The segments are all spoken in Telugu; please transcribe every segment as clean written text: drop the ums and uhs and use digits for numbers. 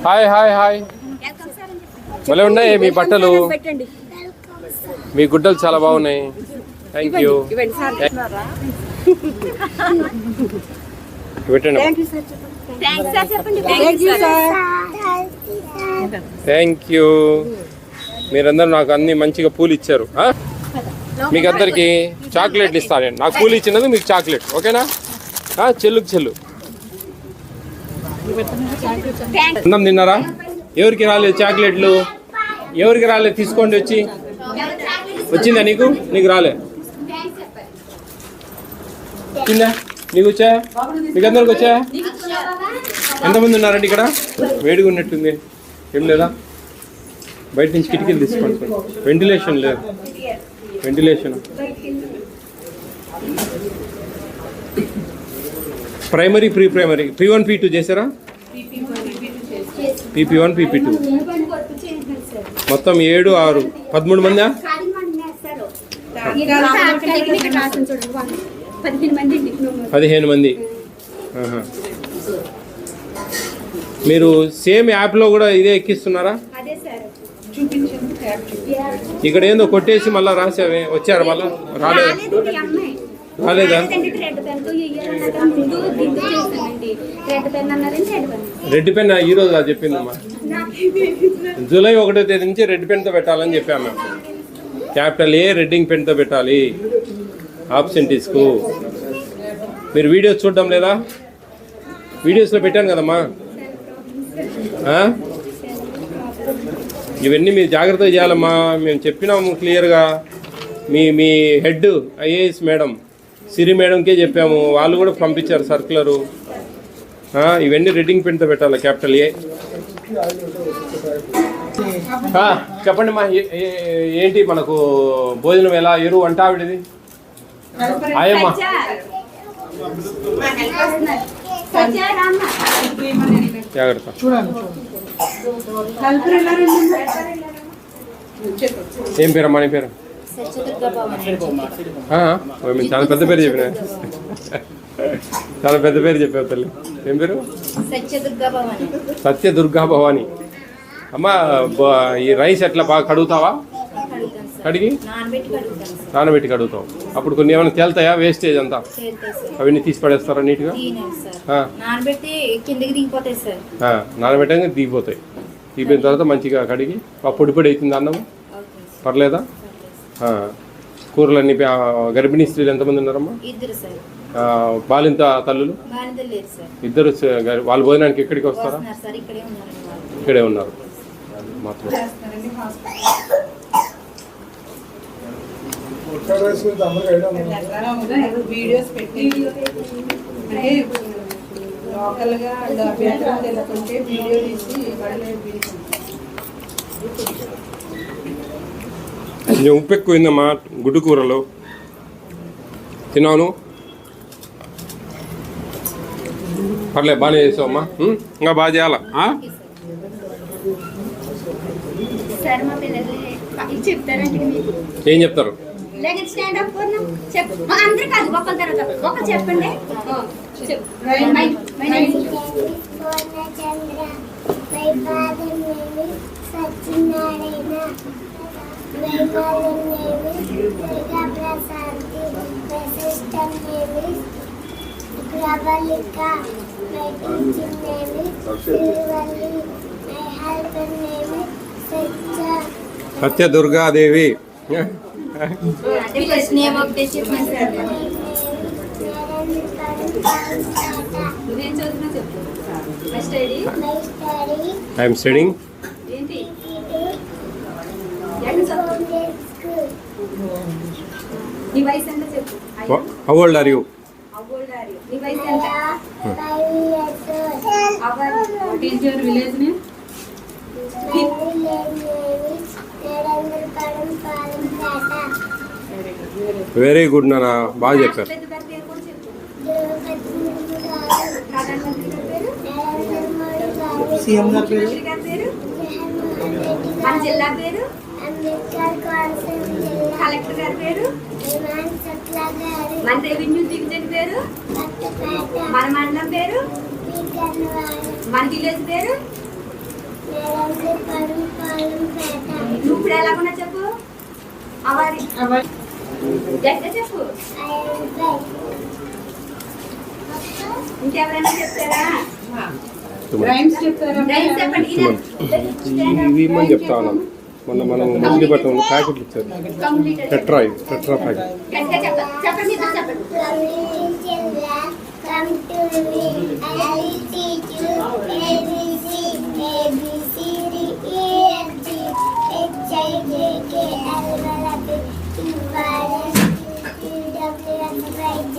Hi hi hi. భలే ఉన్నాయి మీ బట్టలు, మీ గుడ్డలు చాలా బాగున్నాయి. Thank you. పెట్టండి. Thank you. మీరందరూ నాకు అన్ని మంచిగా పూలు ఇచ్చారు. మీకు అందరికి చాక్లెట్లు ఇస్తాను నేను. నాకు పూలు ఇచ్చినది మీకు చాక్లెట్, ఓకేనా? చెల్లుకు చెల్లు. అన్నం తిన్నారా? ఎవరికి రాలేదు చాక్లెట్లు? ఎవరికి రాలేదు? తీసుకోండి. వచ్చిందా నీకు? నీకు రాలే? వచ్చిందా? నీకు వచ్చా? మీకు అందరికి వచ్చా? ఎంతమంది ఉన్నారండి ఇక్కడ? వేడిగా ఉన్నట్టుంది. ఏం లేదా? బయట నుంచి కిటికీలు తీసుకోండి. వెంటిలేషన్ లేదు. Ventilation primary, pre primary, P1 P2 చేశారా? PP1 PP2 మొత్తం 7, 6, 13 మందా? 15 మంది. మీరు సేమ్ యాప్లో కూడా ఇదే ఎక్కిస్తున్నారా? ఇక్కడ ఏందో కొట్టేసి మళ్ళీ రాసావే, వచ్చారు మళ్ళా? రాలేదా? రెడ్ పెన్ ఈరోజు చెప్పిందమ్మా. జూలై 1వ తేదీ నుంచి రెడ్ పెన్తో పెట్టాలని చెప్పాము మేము. క్యాపిటల్ ఏ రెడ్డింగ్ పెన్తో పెట్టాలి ఆబ్సెంటీస్కు. మీరు వీడియోస్ చూడడం లేదా? వీడియోస్లో పెట్టాను కదమ్మా. ఇవన్నీ మీరు జాగ్రత్తగా చేయాలమ్మా. మేము చెప్పినాము క్లియర్గా. మీ హెడ్ IAS మేడం సిరి మేడంకే చెప్పాము. వాళ్ళు కూడా పంపించారు సర్క్యులరు. ఇవన్నీ రెడ్డింగ్ పెన్తో పెట్టాలి క్యాపిటల్ ఏ. చెప్పండి మా, ఏంటి మనకు భోజనం ఎలా? ఎరువు వంట ఆవిడది ఆయమ్మా. జాగ్రత్త. ఏం పేరమ్మా నీ పేరు? చాలా పెద్ద పేరు చెప్పిన. చాలా పెద్ద పేరు చెప్పావు తల్లి. ఏం పేరు? సత్యదుర్గా భవాని. అమ్మా, ఈ రైస్ ఎట్లా బాగా కడుగుతావా? కడిగి నానబెట్టి కడుగుతావు. అప్పుడు కొన్ని ఏమైనా తేలుతాయా? వేస్టేజ్ అంతా అవన్నీ తీసి పడేస్తారా నీట్గా? నానబెట్టగా దిగిపోతాయి. దిగిపోయిన తర్వాత మంచిగా కడిగి పొడి పొడి అవుతుంది అన్నము. పర్లేదా? కూరలన్నీ. గర్భిణీ స్త్రీలు ఎంతమంది ఉన్నారమ్మా? బాలింత తల్లులు? ఇద్దరు. వాళ్ళు భోజనానికి ఎక్కడికి వస్తారా? ఇక్కడే ఉన్నారు మాత్రం. వీడియోస్ పెట్టి లోకల్గా వీడియో తీసి కొంచెం ఉప్పు ఎక్కువైందమ్మా గుడ్డు కూరలో. తిన్నాను. పర్లేదు, బాగానే చేసావమ్మా. ఇంకా బాగా చేయాలా? ఏం చెప్తారు? Satyadurgadevi. I'm studying. How old are you? What is your village name? Very good నాన్న, బాగా చెప్పారు. సీఎం గారి పేరు? మన జిల్లా పేరు? కలెక్టర్ గారి పేరు? మన రెవెన్యూ డివిజన్ పేరు? మన మండలం పేరు? మన విలేజ్ పేరు? నువ్వు ఇప్పుడు ఎలాగున్నా చెప్పు. అవారి గట్టిగా చెప్పు. ఇంకెవరైనా చెప్తారా? రైమ్స్ చెప్తారా? రైమ్స్ చెప్పండి. ఇవి ఇమ్మని చెప్తా ఉన్నాం. మొన్న మనం మచిలీపట్నంలో ప్యాకెట్లు ఇచ్చారు. Tetra packet. గట్టిగా చెప్పండి. చెప్పండి ఇద్దరు చెప్పండి. Come to me, I will teach you ABC, ABC, D, E, F, G, H, I, J, K, L, M, N, P, Q, W, X, Y, Z.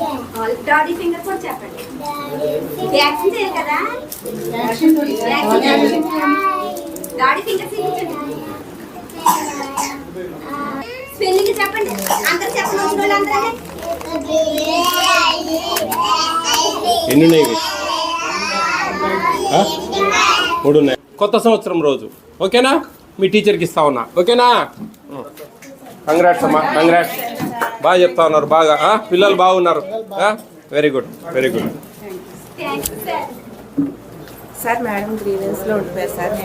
Daddy finger కూడా చెప్పండి. ఇది యాక్షన్ చేయాలి కదా. యాక్షన్ డాడీ ఫింగర్ చూపించండి. స్పెల్లింగ్ చెప్పండి. అందరు చెప్పండి. వాళ్ళందరూ ఎన్ని ఉన్నాయి ఇవి? 3 ఉన్నాయి. కొత్త సంవత్సరం రోజు ఓకేనా? మీ టీచర్కి ఇస్తా ఉన్నా ఓకేనా? కంగ్రాట్స్ అమ్మా, కంగ్రాట్స్. బాగా చెప్తా ఉన్నారు, బాగా పిల్లలు బాగున్నారు. Very good, very good. Thanks sir. Sir madam గ్రీవెన్స్లో ఉండిపోయారు సార్. నేను